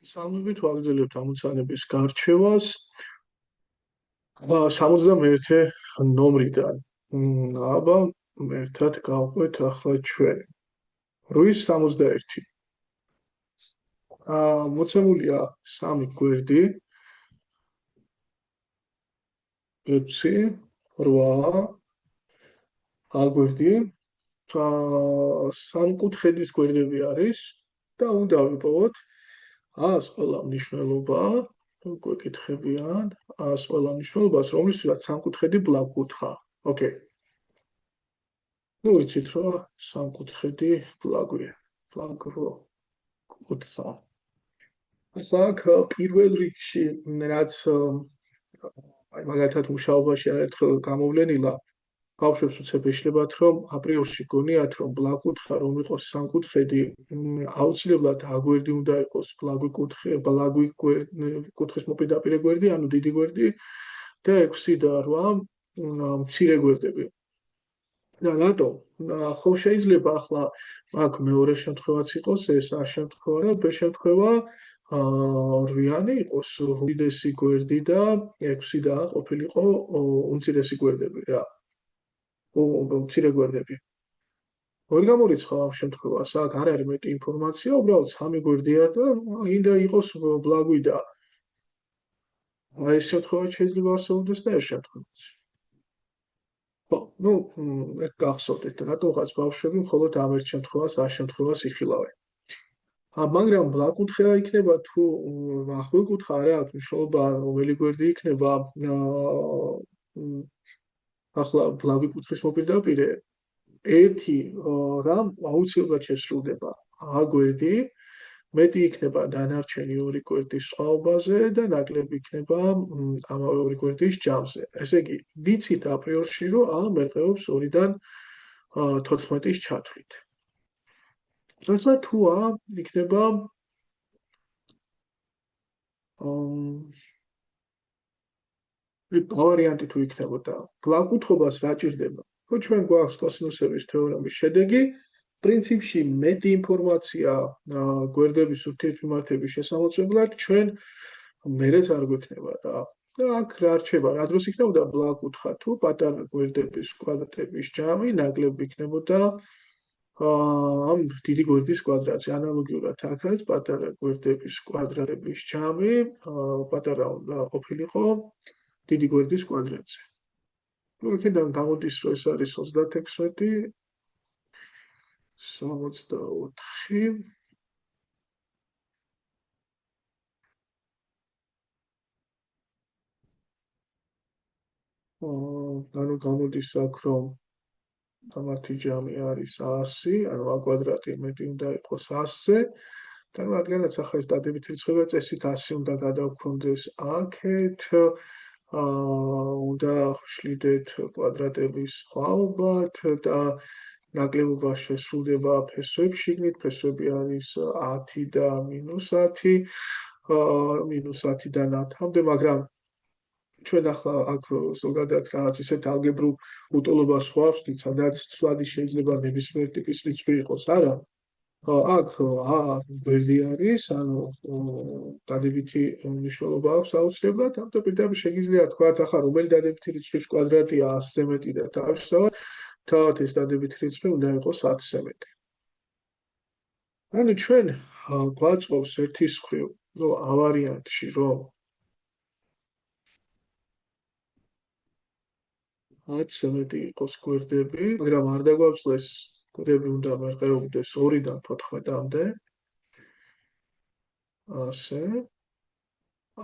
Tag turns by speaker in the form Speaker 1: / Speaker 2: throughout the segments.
Speaker 1: სამებით ვაგრძელებთ ამოცანების გარჩევას 71 ნომრიდან. აბა ერთად გავყვეთ ახლა ჩვენ. 8-71. მოცემულია 3 გვერდი. 6, 8 აგვერდი. სამკუთხედის გვერდები არის და უნდა ვიპოვოთ ას ყველა მნიშვნელობა, გვეკითხებიან ას ყველა მნიშვნელობას, რომლისაც სამკუთხედი ბლაგკუთხა. ოკეი. ნუ ვიცით რომ სამკუთხედი ბლაგვია. ბლაგრო კუთხა. ასაკ პირველ რიგში რაც აი მაგალითად მუშაობაში არაერთხელ გამოვლენილა ბავშვებს უცებ ეშლებათ რომ აპრიორში გონიათ რომ ბლაგკუთხა რომ იყოს სამკუთხედი აუცილებლად აგვერდი უნდა იყოს ბლაგვი კუთხის მოპირდაპირე გვერდი, ანუ დიდი გვერდი და 6 და 8 მცირე გვერდები. და რატო? ხო შეიძლება ახლა აქ მეორე შემთხვევაც იყოს, ეს A შემთხვევა და B შემთხვევა რვიანი იყოს უდიდესი გვერდი და 6 და ყოფილიყო უმცირესი გვერდები რა. მცირე გვერდები. ვერ გამორიცხავ ამ შემთხვევას, აქ არ არის მეტი ინფორმაცია, უბრალოდ 3 გვერდია და ინდა იყოს ბლაგვი და აი ეს შემთხვევა შეიძლება არსებობდეს და ეს შემთხვევაც. ხო, ნუ ეგ გახსოვდეთ, რატოღაც ბავშვები მხოლოდ ამ ერთ შემთხვევას, ამ შემთხვევას იხილავენ. მაგრამ ბლაგკუთხა იქნება თუ ახვილკუთხა არა აქვს მნიშვნელობა, რომელი გვერდი იქნება ახლა ბლაგვი კუთხის მოპირდაპირე ერთი რამ აუცილებლად შესრულდება A გვერდი, მეტი იქნება დანარჩენი ორი გვერდის სხვაობაზე და ნაკლები იქნება ამავე ორი გვერდის ჯამზე. ესე იგი, ვიცით აპრიორში რომ A მერყეობს 2-დან 14-ის ჩათვლით. თუმცა თუ A იქნება ვარიანტი თუ იქნებოდა ბლაგკუთხოვას რა ჭირდება? ხო ჩვენ გვაქვს კოსინუსების თეორემის შედეგი, პრინციპში მეტი ინფორმაცია გვერდების ურთიერთმიმართების შესამოწმებლად ჩვენ მერეც არ გვექნება და აქ რა რჩება, რა დროს იქნებოდა ბლაგკუთხა თუ პატარა გვერდების კვადრატების ჯამი ნაკლები იქნებოდა ამ დიდი გვერდის კვადრატზე. ანალოგიურად აქაც პატარა გვერდების კვადრატების ჯამი პატარა უნდა ყოფილიყო დიდი გვერდის კვადრატზე. აქედან გამოდის რომ ეს არის 36 64 ანუ გამოდის აქ რომ მათი ჯამი არის 100, ანუ A კვადრატი მეტი უნდა იყოს 100-ზე და რადგანაც ახლა ეს დადებითი რიცხვებია წესით 100 უნდა გადავქონდეს აქეთ უნდა შლიდეთ კვადრატების სხვაობად და ნაკლებობა შესრულდება ფესვებში, შიგნით ფესვები არის 10 და -10, -10-დან 10-მდე, მაგრამ ჩვენ ახლა აქ ზოგადად რაღაც ისეთ ალგებრულ უტოლობას ხვავთ, სადაც ცვლადი შეიძლება ნებისმიერ ტიპის რიცხვი იყოს, არა? აქ A გვერდი არის, ანუ დადებითი მნიშვნელობა აქვს აუცილებლად, ამიტომ პირდაპირ შეგიძლია თქვათ, ახლა რომელი დადებითი რიცხვის კვადრატია 100-ზე მეტი და თავისთავად თავად ეს დადებითი რიცხვი უნდა იყოს 10-ზე მეტი. ანუ ჩვენ გვაწყობს ერთის მხრივ, ავარიანტში, რომ 10-ზე მეტი იყოს გვერდები, მაგრამ არ დაგვაწყდეს გვერდები უნდა მერყეობდეს 2-დან 14-მდე. ასე.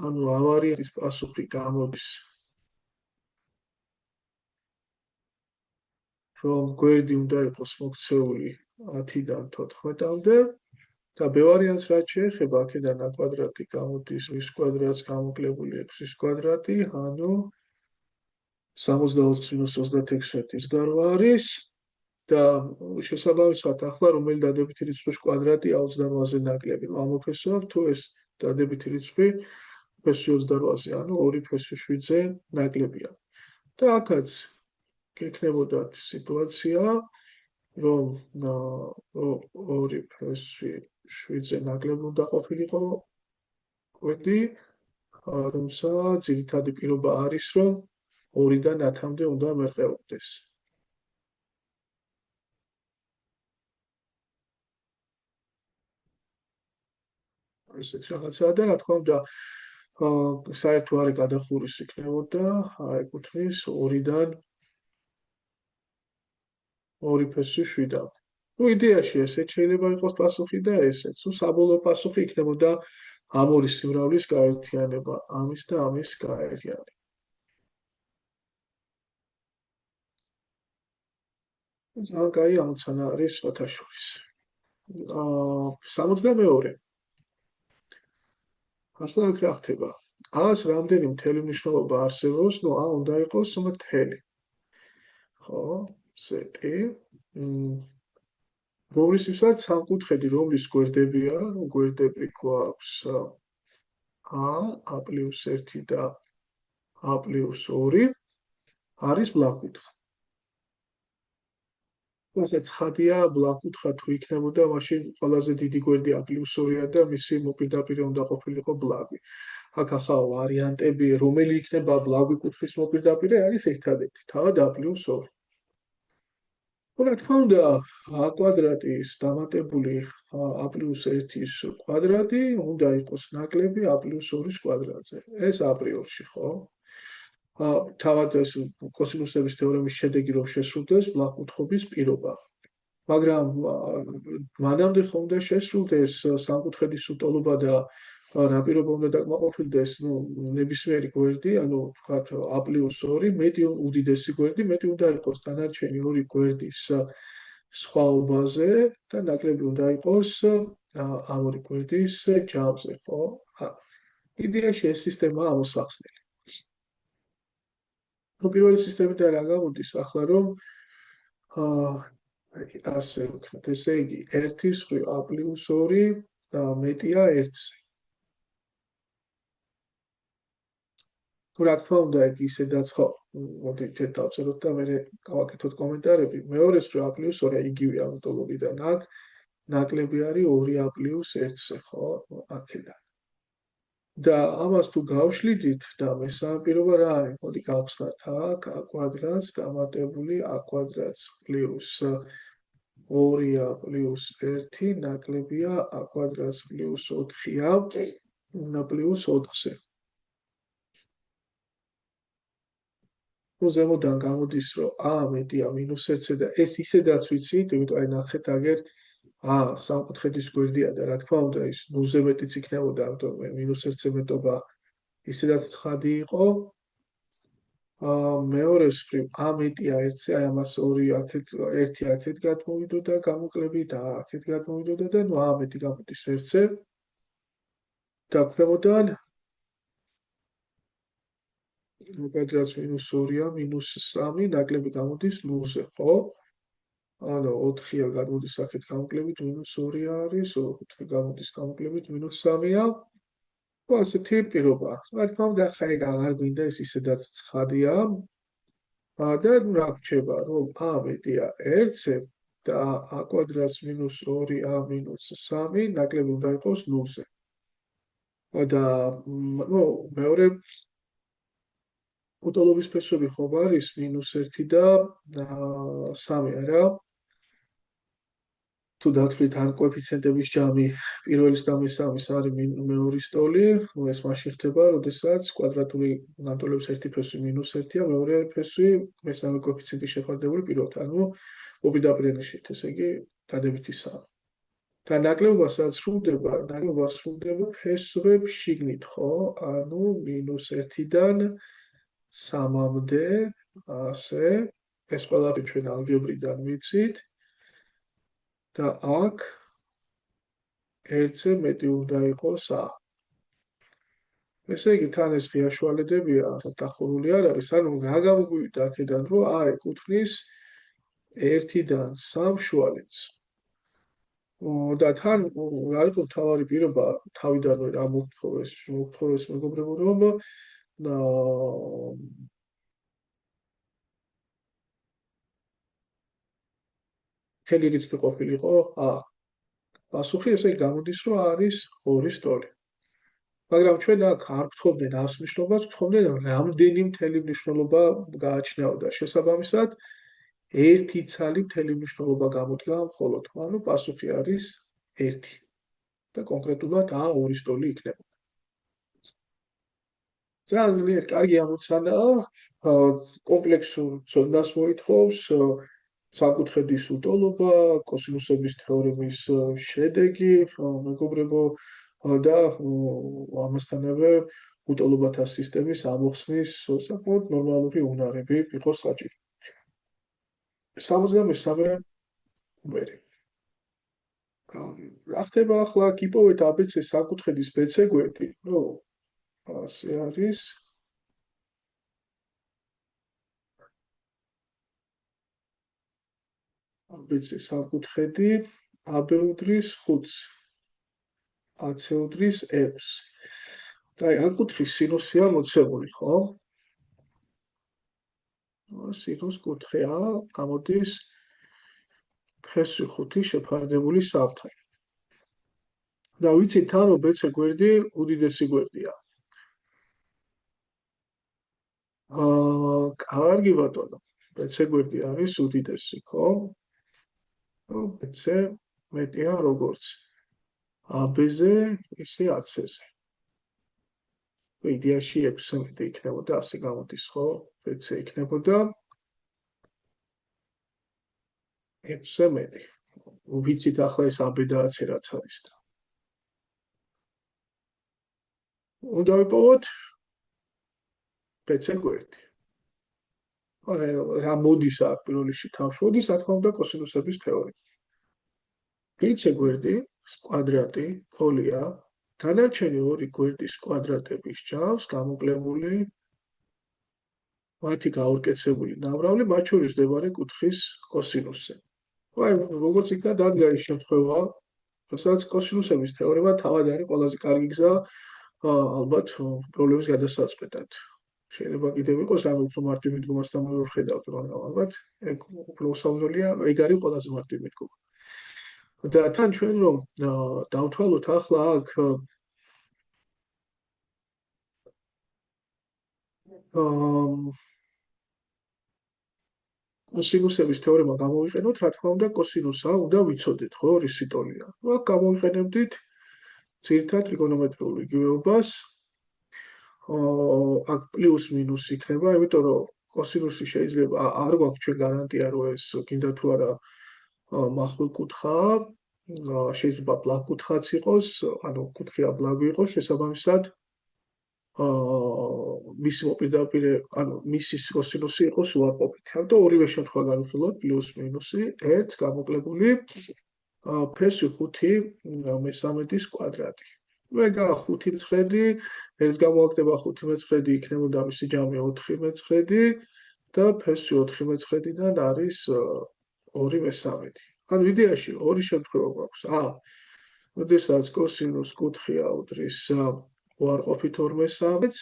Speaker 1: ანუ ავარიანტის პასუხი გამოდის რომ გვერდი უნდა იყოს მოქცეული 10-დან 14-მდე და B ვარიანტს რაც შეეხება, აქედან A კვადრატი გამოდის x კვადრატს გამოკლებული 6-ის კვადრატი, ანუ 64-36-28 არის და შესაბამისად ახლა რომელი დადებითი რიცხვის კვადრატია 28-ზე ნაკლები. ამოფესვავ თუ ეს დადებითი რიცხვი ფესვი 28-ზე, ანუ 2 ფესვი 7-ზე ნაკლებია. და აქაც გექნებოდათ სიტუაცია, რომ 2 ფესვი 7-ზე ნაკლები უნდა ყოფილიყო გვერდი, თუმცა ძირითადი პირობა არის, რომ 2-დან 10-მდე უნდა მერყეობდეს. ესეთ რაღაცაა და რა თქმა უნდა, საერთო არი გადახურვის იქნებოდა, ეკუთვნის 2-დან 2 ფესვი 7. ნუ იდეაში ესეც შეიძლება იყოს პასუხი და ესეც. ნუ საბოლოო პასუხი იქნებოდა ამ ორი სიმრავლის გაერთიანება, ამის და ამის გაერთიანება. ძალიან კაი ამოცანა არის სხვათა შორის. 62. ახლა აქ რა ხდება? ას რამდენი მთელი მნიშვნელობა არსებობს, ნუ უნდა იყოს მთელი. ხო, ზეტი. რომლისთვისაც სამკუთხედი, რომლის გვერდებია, გვერდები გვაქვს a პლუს 1 და a პლუს 2 არის ბლაკკუთხა. ასე ცხადია, ბლაკკუთხა თუ იქნებოდა, მაშინ ყველაზე დიდი გვერდი a პლუს 2-ა და მისი მოპირდაპირე უნდა ყოფილიყო ბლაგვი. აქ ახლა ვარიანტები, რომელი იქნება ბლაგვი კუთხის მოპირდაპირე, არის ერთადერთი, თავად a პლუს 2. რა თქმა უნდა, a კვადრატის დამატებული a პლუს 1-ის კვადრატი უნდა იყოს ნაკლები a პლუს 2-ის კვადრატზე. ეს აპრიორში, ხო? თავად ეს კოსინუსების თეორემის შედეგი რომ შესრულდეს ბლაკკუთხობის პირობა. მაგრამ მანამდე ხომ უნდა შესრულდეს სამკუთხედის უტოლობა და რა პირობა უნდა დაკმაყოფილდეს, ნუ ნებისმიერი გვერდი, ანუ ვთქვათ a პლუს 2 მეტი უდიდესი გვერდი, მეტი უნდა იყოს დანარჩენი ორი გვერდის სხვაობაზე და ნაკლები უნდა იყოს ამ ორი გვერდის ჯამზე, ხო? იდეაში ეს სისტემაა ამოსახსნელი. პირველი სისტემიდან რა გამოდის ახლა რომ ასე ვქნათ, ესე იგი 1 სხვი a პლუს 2 და მეტია 1-ზე. თუ რა თქმა უნდა ეგ ისედაც ხო, მოდი ჯერ დავწეროთ და მე გავაკეთოთ კომენტარები. მეორე სხვი a პლუს 2 იგივეა მოდოლობიდან აქ ნაკლები არის 2a პლუს 1-ზე, ხო? აქედან. და ამას თუ გავშლიდით და მესამე პირობა რა არის? მოდი გავხსნათ აქ a კვადრატს დამატებული a კვადრატს პლუს 2a პლუს 1 ნაკლებია a კვადრატს პლუს 4a პლუს 4-ზე. ნუ ზემოდან გამოდის, რომ a მეტია მინუს 1-ზე და ეს ისედაც ვიცით, იმიტომ აი ნახეთ აგერ სამკუთხედის გვერდია და რა თქმა უნდა ის ნულზე მეტიც იქნებოდა, ამიტომ მინუს 1-ზე მეტობა ისედაც ცხადი იყო. მეორე მხრივ a მეტია 1-ზე, აი ამას 2 აქეთ 1 აქეთ გადმოვიდოდა გამოკლები და აქეთ გადმოვიდოდა და ნუ a მეტი გამოდის 1-ზე. და ქვემოდან კვადრატს მინუს 2-ა მინუს 3 ნაკლები გამოდის 0-ზე, ხო? ანუ 4-ია გამოდის აქეთ გამოკლებით მინუს 2 არის, 4 გამოდის გამოკლებით მინუს 3-ია. ასეთი პირობა. რა თქმა უნდა, ხა ეგ აღარ გვინდა, ეს ისედაც ცხადია. და რა გვჩება, რომ a მეტია 1-ზე და a კვადრატს მინუს 2a მინუს 3 ნაკლები უნდა იყოს 0-ზე. და ნუ მეორე უტოლობის ფესვები ხომ არის მინუს 1 და 3, არა? თუ დათვლით ან კოეფიციენტების ჯამი პირველის და მესამის არის მეორის ტოლი, ეს მაშინ ხდება, როდესაც კვადრატული განტოლების ერთი ფესვი მინუს 1-ია, მეორე ფესვი მესამე კოეფიციენტის შეფარდებული პირობთან, ანუ მოპირდაპირე ნიშით, ესე იგი დადებითი 3. და ნაკლებობა სადაც სრულდება, ნაკლებობა სრულდება ფესვებს შიგნით, ხო? ანუ მინუს 1-დან 3-მდე, ასე, ეს ყველაფერი ჩვენ ალგებრიდან ვიცით. და აქ 1-ზე მეტი უნდა იყოს a. ესე იგი თან ეს ღია შუალედებია, დახურული არ არის, ანუ რა გამოგვივიდა აქედან, რომ a ეკუთვნის 1-დან 3 შუალედს. და თან რა იყო თავარი პირობა თავიდანვე რა მოგთხოვეს მეგობრებო, რომ მთელი რიცხვი ყოფილიყო a. პასუხი ესე გამოდის, რომ არის 2 ტოლი. მაგრამ ჩვენ აქ არ გვთხოვდნენ ას მნიშვნელობას, გვთხოვდნენ რამდენი მთელი მნიშვნელობა გააჩნიაოდა. შესაბამისად, ერთი ცალი მთელი მნიშვნელობა გამოდგა მხოლოდ. ანუ პასუხი არის 1 და კონკრეტულად A2 სტოლი იქნება. ძალიან ძლიერ კარგი ამოცანაა, კომპლექსურ ცოდნას მოითხოვს, საკუთხედის უტოლობა, კოსინუსების თეორემის შედეგი, მეგობრებო, და ამასთანავე უტოლობათა სისტემის ამოხსნის საკმაოდ ნორმალური უნარები იყოს საჭირო. 63 ვერი. რა ხდება ახლა კიპოვეთ ABC საკუთხედის BC გვერდი, ნუ ასე არის. ABC საკუთხედი AB უდრის 5, AC უდრის 6. და ამ კუთხის სინუსია მოცემული, ხო? სინუს კუთხეა გამოდის ფესვი 5 შეფარდებული საფრთხე. და ვიცით თან რომ BC გვერდი უდიდესი გვერდია. კარგი ბატონო. BC გვერდი არის უდიდესი, ხო? BC მეტია როგორც AB-ზე, ისე AC-ზე. იდეაში 6 მეტი იქნებოდა, ასე გამოდის, ხო? BC იქნებოდა 6 მეტი. ვიცით ახლა ეს AB და AC რაც არის და. უნდა ვიპოვოთ BC გვერდი. რა მოდის აქ პირველ რიგში თავს მოდის, რა თქმა უნდა, კოსინუსების თეორია. BC გვერდი კვადრატი ფოლია, დანარჩენი ორი გვერდის კვადრატების ჯავს გამოკლებული მათი გაურკეცებული ნამრავლი მათ შორის მდებარე კუთხის კოსინუსზე. აი, როგორც იქნა დადგა ის შემთხვევა, რასაც კოსინუსების თეორემა თავად არის ყველაზე კარგი გზა ალბათ პრობლემის გადასაწყვეტად. შეიძლება კიდევ იყოს რამე უფრო მარტივ მიდგომასთან მოვხედავთ, მაგრამ ალბათ ეგ უფრო უსამძოლია, ეგ არის ყველაზე მარტივ მიდგომა. და თან ჩვენ რომ დავთვალოთ ახლა აქ კოსინუსების თეორემა გამოვიყენოთ, რა თქმა უნდა, კოსინუსა უნდა ვიცოდეთ, ხო, რისი ტოლია. აქ გამოვიყენებდით ძირითად ტრიგონომეტრიულ იგივეობას. აქ პლუს მინუს იქნება, იმიტომ რომ კოსინუსი შეიძლება არ გვაქვს ჩვენ გარანტია, რომ ეს კიდევ თუ არა მახვილკუთხაა, შეიძლება ბლაკკუთხაც იყოს, ანუ კუთხე აბლაგვი იყოს, შესაბამისად მისი მოპირდაპირე, ანუ მისი კოსინუსი იყოს უარყოფითი. ამიტომ ორივე შემთხვევა განვიხილოთ პლუს მინუსი 1 გამოკლებული ფესვი 5/13 კვადრატი. ვეგა 5 მცხედი, ერთს გამოვაკდება 5 მეცხედი, იქნებოდა მისი ჯამი 4 მეცხედი და ფესვი 4 მეცხედიდან არის 2/13. ანუ იდეაში ორი შემთხვევა გვაქვს. როდესაც კოსინუს კუთხეა უდრის უარყოფით 2/13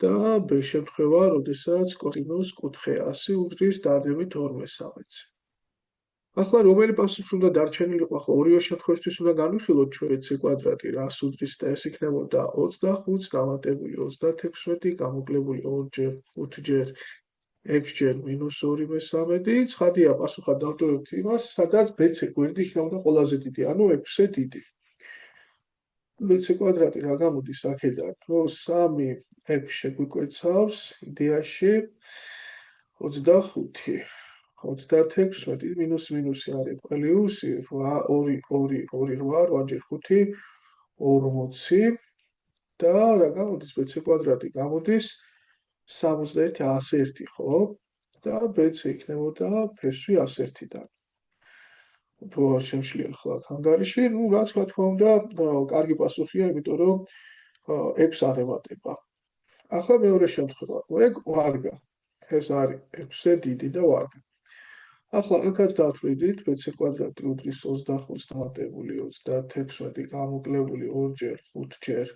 Speaker 1: და B შემთხვევა, როდესაც კოსინუს კუთხე 100 უდრის დადებითი 2/13. ახლა რომელი პასუხი უნდა დარჩენილიყო? ახლა ორივე შემთხვევისთვის უნდა განვიხილოთ ჩვენ C კვადრატი, რას უდრის და ეს იქნებოდა 25 დამატებული 36 გამოკლებული 2-ჯერ 5-ჯერ 6-ჯერ -2/13. ცხადია, პასუხად დავტოვებთ იმას, სადაც BC გვერდი იქნებოდა ყველაზე დიდი, ანუ 6-ზე დიდი. BC კვადრატი რა გამოდის აქედან? რომ 3 6 შეგვიკვეცავს იდეაში 25. 36 მინუს მინუსი არის პლუსი 2 2 2 8 8-ჯერ 5 40 და რა გამოდის BC კვადრატი გამოდის 61 101, ხო? და BC იქნებოდა ფესვი 101-დან. უფრო არ შემშლია ახლა ანგარიში, ну რაც რა თქმა უნდა, კარგი პასუხია, იმიტომ რომ 6 აღემატება. ახლა მეორე შემთხვევა, ეგ ვარგა. ეს არის 6-ზე დიდი და ვარგა. ახლა აქაც დავთვლიდით, BC კვადრატი უდრის 25 დამატებული 36 გამოკლებული 2-ჯერ 5-ჯერ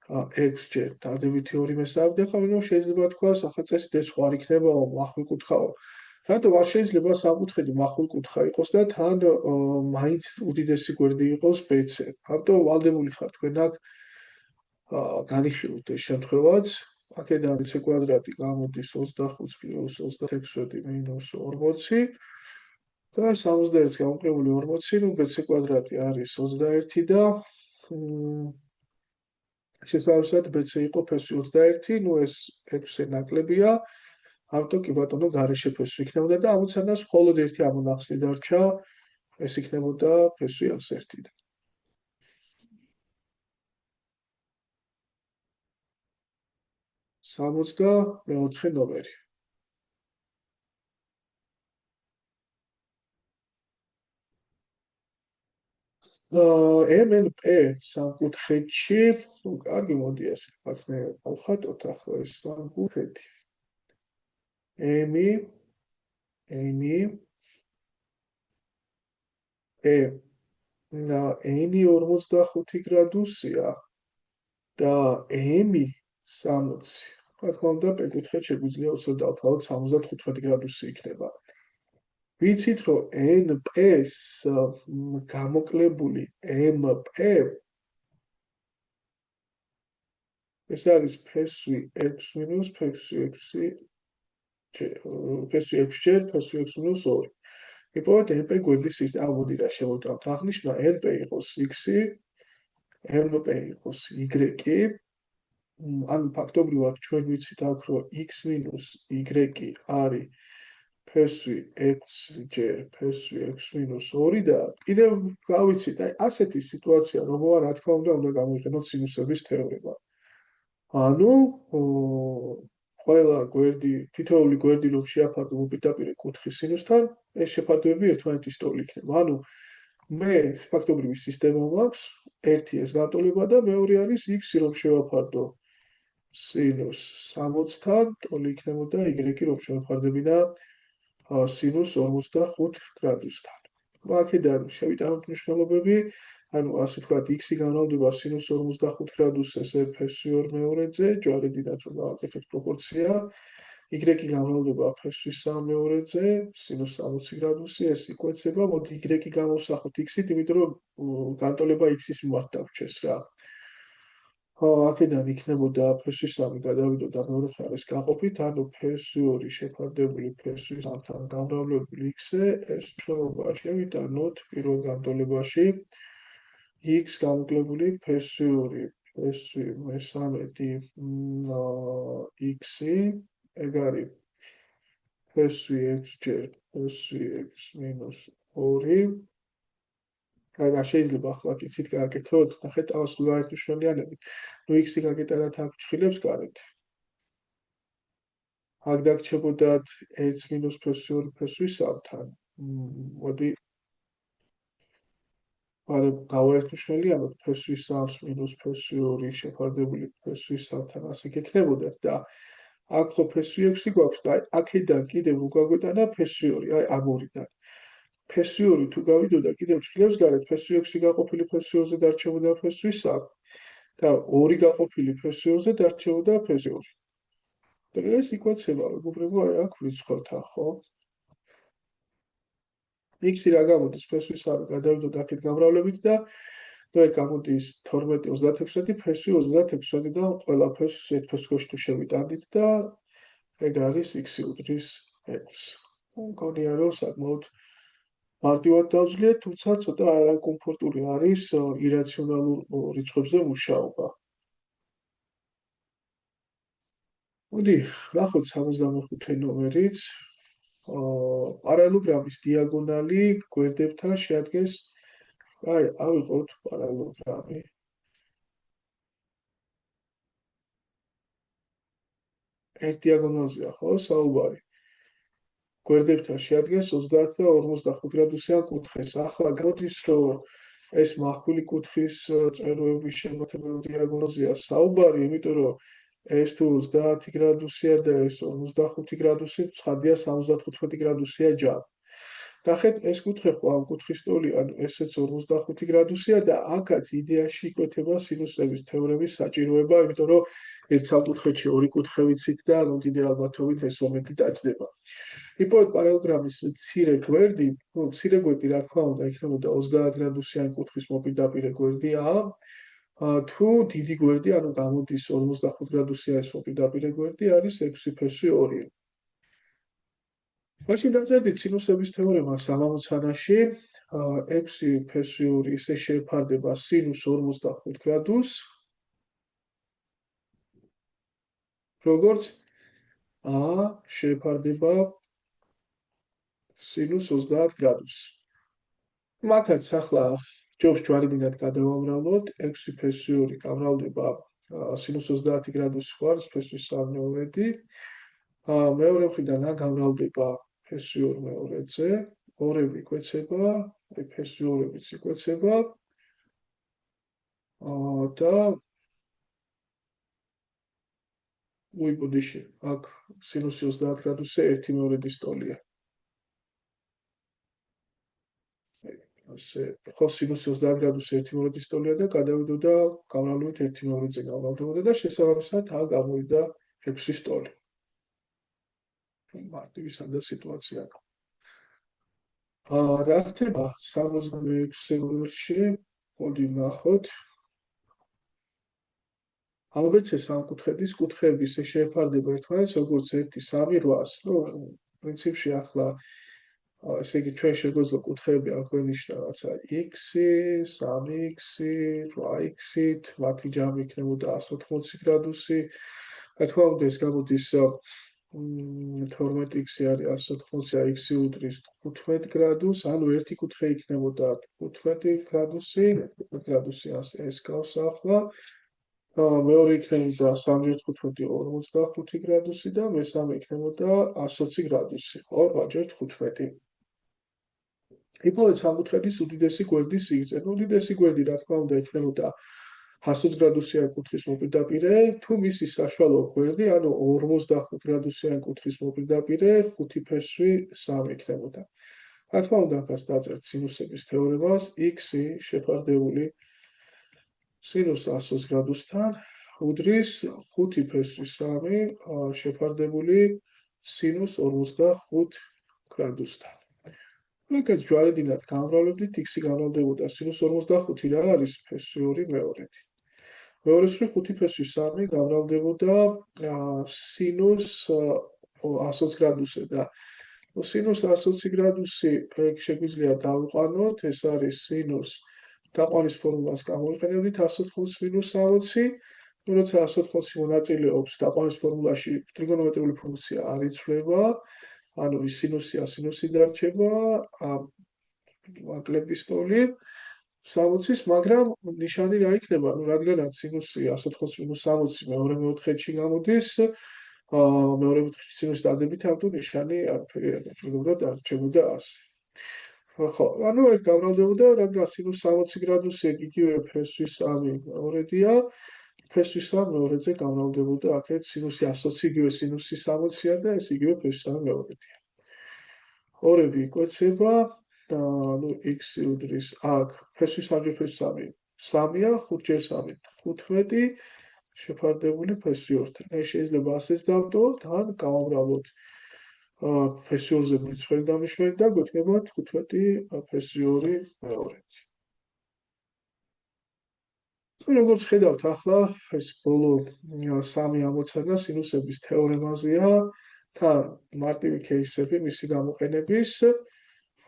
Speaker 1: 6-ჯერ დადებითი 2/13. და ხომ შეიძლება თქვას, ახლა წესით ეს ხო არ იქნება მახვილკუთხაო. რატომ არ შეიძლება საკუთხედი მახვილკუთხა იყოს და თან მაინც უდიდესი გვერდი იყოს BC? ამიტომ ვალდებული ხარ თქვენ აქ განიხილოთ ეს შემთხვევაც. აქედან c კვადრატი გამოდის 25 პლუს 36 მინუს 40 და 71-ს გამოკლებული 40, ნუ c კვადრატი არის 21 და შესაბამისად bc იყო ფესვი 21, ნუ ეს 6 ნაკლებია. ავტო კი ბატონო გარეშე ფესვი იქნებოდა და ამოცანას მხოლოდ ერთი ამონახსნი დარჩა, ეს იქნებოდა ფესვი 101-დან. 64 ნომერი. MNP სამკუთხედში, ნუ კარგი, მოდი ასე რაღაცნაირად გავხატოთ ახლა ეს სამკუთხედი. M-ი, N-ი, N-ი 45 გრადუსია და M-ი 60. რა თქმა უნდა, P-კუთხედში შეგვიძლია უცებ დავთვალოთ 75 გრადუსი იქნება. ვიცით, რომ NP-ს გამოკლებული MP ეს არის ფესვი 6 მინუს ფესვი 6 ფესვი 6 ჯერ ფესვი 6 მინუს 2. იპოვეთ NP გვერდის ის ამოდი რა შევუტანთ აღნიშნა NP იყოს x-ი, MP იყოს y-ი, ანუ ფაქტობრივად ჩვენ ვიცით აქ რომ x მინუს y არის ფესვი 6 ჯერ ფესვი 6 მინუს 2 და კიდევ გავიცით, აი ასეთი სიტუაცია რომ რა თქმა უნდა გამოიყენოთ სინუსების თეორემა. ანუ ყველა გვერდი, თითოეული გვერდი რომ შეაფარდო მოპირდაპირე კუთხის სინუსთან, ეს შეფარდებები ერთმანეთის ტოლი იქნება. ანუ მე ფაქტობრივი სისტემა მაქვს, ერთი ეს გატოლება და მეორე არის x რომ შევაფარდო სინუს 60-თან, ტოლი იქნებოდა y რომ შევაფარდებინა სინუს 45 გრადუსთან. აქედან შევიტანოთ მნიშვნელობები, ანუ ასე ვთქვათ, x-ი განმავლობა სინუს 45 გრადუსს ესე ფესვი 2/2-ზე, ჯვარედინაც უნდა ვაკეთოთ პროპორცია, y-ი განმავლობა ფესვი 3/2-ზე, სინუს 60 გრადუსი, ეს იკვეცება, მოდი y-ი გამოვსახოთ x-ით, იმიტომ რომ განტოლება x-ის მიმართ დაგვრჩეს რა. აქედან იქნებოდა ფესვი 3 გადავიდო და მეორე მხარეს გაყოფით, ანუ ფესვი 2 შეფარდებული ფესვი 3-თან გამრავლებული x-ზე, ეს მნიშვნელობა შევიტანოთ პირველ განტოლებაში x გამოკლებული ფესვი 2 ფესვი მე-13 x-ი, ეგ არის ფესვი 6 ჯერ ფესვი 6 მინუს 2. რა შეიძლება ახლა კიცით გააკეთოთ, ნახეთ ამას გაერთმშრალიანებით. ნუ x-ი გაკეტანათ აქ ჩხილებს გარეთ. აქ დაგრჩებოდათ 1 მინუს ფესვი 2 ფესვი 3-თან. მოდი არა გავერთმშრალიანოთ ფესვი 3 მინუს ფესვი 2 შეფარდებული ფესვი 3-თან ასე გექნებოდათ და აქ ხო ფესვი 6 გვაქვს და აქედან კიდევ უგვაგვეტანა ფესვი 2, აი ამ ორიდან. ფესვი 2 თუ გავიდოდა კიდევ ჩხილებს გარეთ, ფესვი 6 გაყოფილი ფესვი 2-ზე დარჩებოდა ფესვი 3 და 2 გაყოფილი ფესვი 2-ზე დარჩებოდა ფესვი 2. და ეს იკვეცება, მეგობრებო, აი აქ ვრიცხავთ ხო? x-ი რა გამოდის ფესვი 3 გადავიდოთ აქეთ გამრავლებით და ნუ ეგ გამოდის 12 36 ფესვი 36 და ყველა ფესვს ერთ ფესვში თუ შევიტანდით და ეგ არის x-ი უდრის 6. მგონია რომ საკმაოდ მარტივად დავძლიეთ, თუმცა ცოტა არაკომფორტული არის ირაციონალურ რიცხვებზე მუშაობა. მოდი, ნახოთ 65 ნომერიც. პარალელოგრამის დიაგონალი გვერდებთან შეადგენს, აი, ავიღოთ პარალელოგრამი. ერთ დიაგონალზეა ხო საუბარი. გვერდებთან შეადგენს 30 და 45 გრადუსიან კუთხეს. ახლა გამოდის, რომ ეს მახვილი კუთხის წეროების შემოთებელ დიაგონალზეა საუბარი, იმიტომ რომ ეს თუ 30 გრადუსია და ეს 45 გრადუსი, ცხადია 75 გრადუსია ჯამი. ნახეთ, ეს კუთხე ხო ამ კუთხის ტოლი, ანუ ესეც 45 გრადუსია და აქაც იდეაში იკვეთება სინუსების თეორემის საჭიროება, იმიტომ რომ ერთ სამკუთხედში ორი კუთხე ვიცით და ანუ დიდი ალბათობით ეს მომენტი დაჭდება. იპოვეთ პარალელოგრამის მცირე გვერდი, მცირე გვერდი რა თქმა უნდა იქნებოდა 30 გრადუსიანი კუთხის მოპირდაპირე გვერდია თუ დიდი გვერდი, ანუ გამოდის 45 გრადუსია ეს მოპირდაპირე გვერდი, არის 6 ფ2. მაშინ დაწერდით სინუსების თეორემა სამამოცანაში. 6 ფ2 ისე შეეფარდება სინუს 45 გრადუსს, როგორც შეეფარდება სინუს 30 გრადუსს. მაგაც ახლა ჯობს ჯვარედინად გადავამრავლოთ. 6 ფ2 გამრავლდება სინუს 30 გრადუსი ხარ ფ3 მეორედი. მეორე მხრიდან გამრავლდება ფ2 მეორედზე. ორები იკვეცება, ფ2-ებიც იკვეცება და უიბოდიში, აქ სინუსი 30 გრადუსზე 1/2 ტოლია. ასე, ხო სინუსი 30 გრადუსზე 1/2 ტოლია და გადავიდოდა გამრავლებით 1/2-ზე გამრავლდებოდა და შესაბამისად აქ გამოვიდა 6 ტოლი. მარტივი სადა სიტუაცია. რა ხდება 66-ში? მოდი ვნახოთ. ABC სამკუთხედის კუთხეები ისე შეეფარდება ერთმანეთს როგორც 1, 3, 800. ნუ პრინციპში ახლა ესე იგი ჩვენ შეგვეძლო კუთხეები არ გვენიშნა რაცა x-ი, 3x-ი, 8x-ით, მათი ჯამი იქნებოდა 180 გრადუსი. რა თქმა უნდა ეს გამოდის 12x-ი არის 180, x-ი უდრის 15 გრადუსს, ანუ ერთი კუთხე იქნებოდა 15 გრადუსი, 15 გრადუსი ეს გავს ახლა. მეორე იქნებოდა 3x15 45 გრადუსი და მესამე იქნებოდა 120 გრადუსი, ხო, 8x15. იპოვეთ სამკუთხედის უდიდესი გვერდის სიგრძე. უდიდესი გვერდი, რა თქმა უნდა, იქნებოდა 120 გრადუსიანი კუთხის მოპირდაპირე, თუ მისი საშუალო გვერდი, ანუ 45 გრადუსიანი კუთხის მოპირდაპირე 5 ფ3 იქნებოდა. რა თქმა უნდა, ახაც დაწერთ სინუსების თეორემას, x-ი შეფარდებული სინუს 120 გრადუსთან უდრის 5 ფ3 შეფარდებული სინუს 45 გრადუსთან. მაგაც ჯვარედინად გამრავლებდით, x-ი გამრავლებოდა სინუს 45 რა არის ფ2 მეორედი. მეორე მხრივ 5 ფ3 გამრავლებოდა სინუს 120 გრადუსზე და სინუს 120 გრადუსი შეგვიძლია დავიყვანოთ, ეს არის სინუს დაყვანის ფორმულას გამოვიყენებდით 180 მინუს 60. როცა 180 მონაწილეობს დაყვანის ფორმულაში ტრიგონომეტრიული ფუნქცია არ იცვლება, ანუ სინუსია სინუსი დარჩება, აკლების ტოლი 60-ის, მაგრამ ნიშანი რა იქნება? ნუ რადგანაც სინუსი 180 მინუს 60 მეორე მეოთხედში გამოდის, მეორე მეოთხედში სინუსი დადებით, ამიტომ ნიშანი არაფერი არ დაჭირდება და დარჩებოდა ასე. ხო, ანუ ეგ გამრავლდებოდა, რადგან სინუს 60 გრადუსი იგივე ფ3 მეორედია, ფ3 მეორედზე გამრავლდებოდა აქეთ სინუსი 120 იგივე სინუსი 60-ია და ეს იგივე ფ3 მეორედია. ორები იკვეცება და ნუ x-ი უდრის აქ ფ3 ფ3 3-ია, 5-3 15 შეფარდებული ფ2-თან. ეს შეიძლება ასეც დავტოვოთ, ან გავამრავლოთ ფ2-ზე მრიცხველი დამიშველი და გვექნება 15 ფ2 მეორედი. როგორც ხედავთ, ახლა ეს ბოლო სამი ამოცანა სინუსების თეორემაზეა და მარტივი кейსები მისი გამოყენების.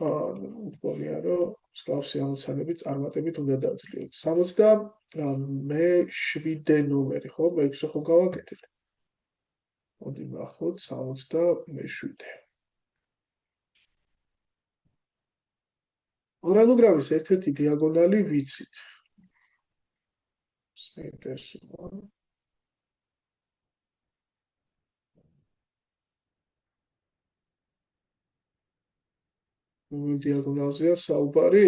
Speaker 1: მგონია, რომ მსგავსი ამოცანები წარმატებით უნდა დავძლიოთ. 67 ნომერი, ხო? მე-6 ხო გავაკეთეთ. მოდი ვნახოთ 67. პარალელოგრამის ერთ-ერთი დიაგონალი ვიცით. დიაგონალზეა საუბარი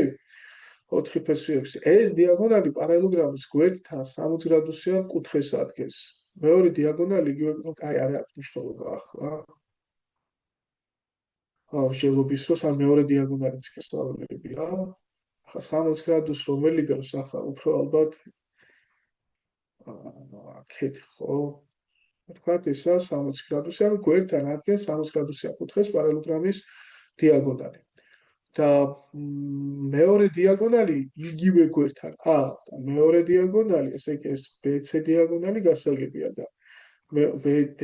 Speaker 1: 4 ფ6. ეს დიაგონალი პარალელოგრამის გვერდთან 60 გრადუსიან კუთხეს ადგენს. მეორე დიაგონალი იგივე, ნუ კაი, არ აქვს მნიშვნელობა ახლა. შეგობის რომ სამ მეორე დიაგონალიც გესწავლებია. ახლა 60 გრადუსს რომელი გავს ახლა უფრო ალბათ აქეთ ხო? ვთქვათ ისა 60 გრადუსი, ანუ გვერდთან ადგენს 60 გრადუსიან კუთხეს პარალელოგრამის დიაგონალი. და მეორე დიაგონალი იგივე გვერდთან A და მეორე დიაგონალი, ესე იგი ეს BC დიაგონალი გასაგებია და BD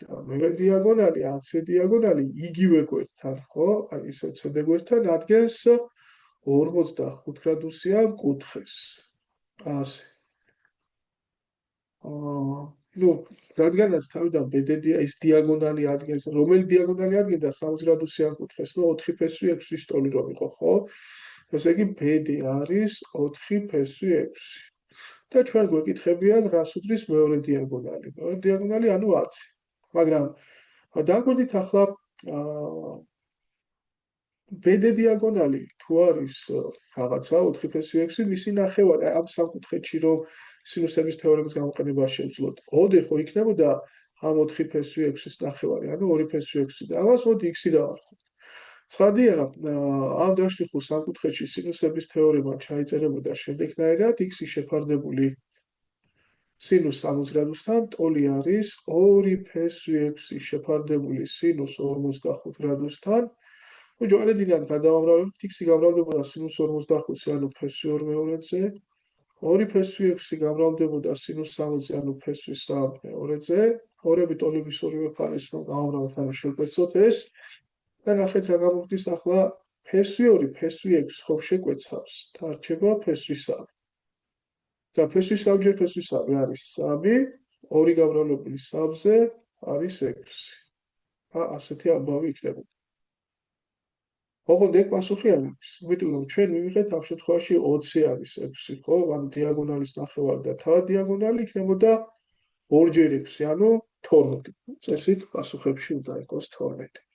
Speaker 1: და მეორე დიაგონალი AC დიაგონალი იგივე გვერდთან, ხო? აი ისევ CD გვერდთან ადგენს 45 გრადუსიან კუთხეს. ასე. ну, რადგანაც თავიდან BD ის დიაგონალი ადგენს, რომელი დიაგონალი ადგენდა 60 გრადუსიან კუთხეს, ну 4 ფესვი 6 სტოლი რომ იყო, ხო? ესე იგი BD არის 4 ფესვი 6. და ჩვენ გვეკითხებიან, რას უდრის მეორე დიაგონალი. მეორე დიაგონალი ანუ 10. მაგრამ დაგვირდით ახლა BD დიაგონალი თუ არის რაღაცა 4 ფესვი 6, მისი ნახევარი ამ სამკუთხედში რომ სინუსების თეორემის გამოყენება შევძლოთ. ოდე ხო იქნებოდა ამ 4 ფესვი 6-ის ნახევარი, ანუ 2 ფესვი 6 და ამას მოდი x-ი დავარხოთ. ცხადია, ამ დაშლიხულ სამკუთხედში სინუსების თეორემა ჩაიწერებოდა შემდეგნაირად, x-ი შეფარდებული სინუს 60 გრადუსთან, ტოლი არის 2 ფესვი 6 შეფარდებული სინუს 45 გრადუსთან. ну ჯვარედინად გადავამრავლებთ, x-ი გამრავლდებოდა სინუს 45-ზე, ანუ ფესვი 2/2-ზე. 2 ფესვი 6 გამრავლდებოდა სინუს 60-ზე, ანუ ფესვი 3/2-ზე. ორები ტოლების ორივე ფარეს რომ გავამრავლოთ, ანუ შევკვეცოთ ეს. და ნახეთ რა გამოგვდის ახლა ფესვი 2, ფესვი 6 ხო შეკვეცავს. დარჩება ფესვი 3. და ფესვი 3 ჯერ ფესვი 3 არის 3, 2 გამრავლებული 3-ზე არის 6. ასეთი ამბავი იქნება. ოღონდ ეგ პასუხი არ არის, იმიტომ რომ ჩვენ მივიღეთ ამ შემთხვევაში 20 არის 6, ხო? ანუ დიაგონალის ნახევარი და თავად დიაგონალი იქნებოდა 2 ჯერ 6, ანუ 12. წესით პასუხებში უნდა იყოს 12.